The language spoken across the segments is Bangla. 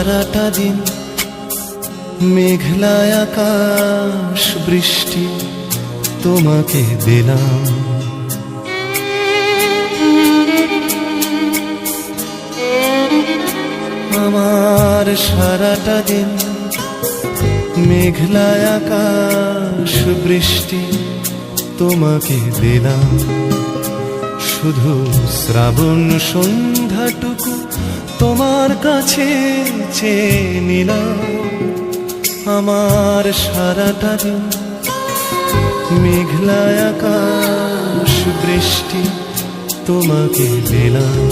সারাটা দিন মেঘলা আকাশ বৃষ্টি তোমাকে দিলাম। আমার সারাটা দিন মেঘলা আকাশ বৃষ্টি তোমাকে দিলাম। শুধু শ্রাবণ সন্ধ্যাটুকু তোমার কাছে চেয়ে নিলাম। আমার সারাটা দিন মেঘলা আকাশ বৃষ্টি তোমাকে দিলাম।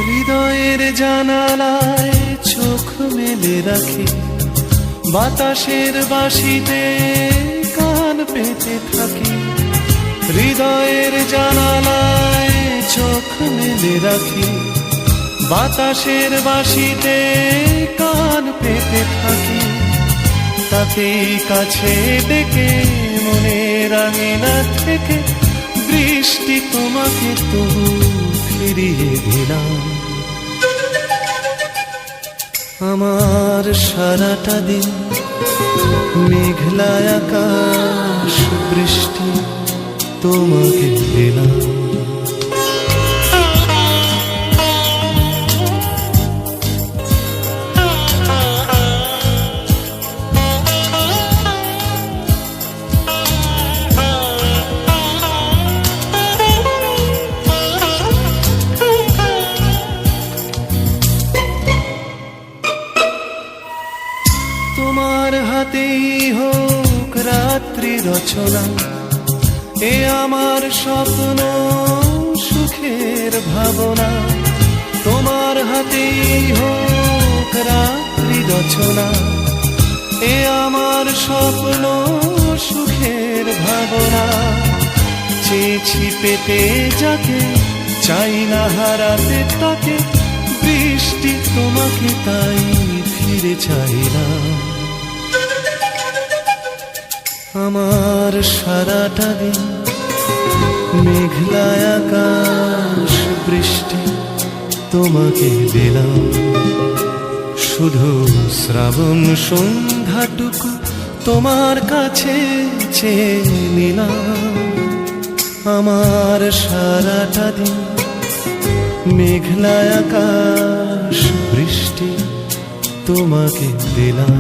হৃদয়ের জানালায় চোখ মেলে রাখি, বাতাসের বাঁশিতে কান পেতে থাকি। হৃদয়ের জানালায় চোখ মেলে রাখি, বাতাসের বাঁশিতে কান পেতে থাকি। তাকেই কাছে ডেকে মনের আঙিনা থেকে বৃষ্টি তোমাকে তবু ফিরিয়ে দিলাম। আমার সারাটা দিন মেঘলা আকাশ বৃষ্টি তোমাকে দিলাম। তোমার হাতেই হোক রাত্রি রচনা, এ আমার স্বপ্ন সুখের ভাবনা। তোমার হাতেই হোক রাত্রি রচনা, এ আমার স্বপ্ন সুখের ভাবনা। চেয়েছি পেতে যাকে, চাই না হারাতে তাকে, বৃষ্টি তোমাকে তাই ফিরে চাইলাম। আমার সারাটা দিন মেঘলা আকাশ বৃষ্টি তোমাকে দিলাম। শুধু শ্রাবণ সন্ধ্যাটুকু তোমার কাছে চেয়ে নিলাম। আমার সারাটা দিন মেঘলা আকাশ বৃষ্টি তোমাকে দিলাম।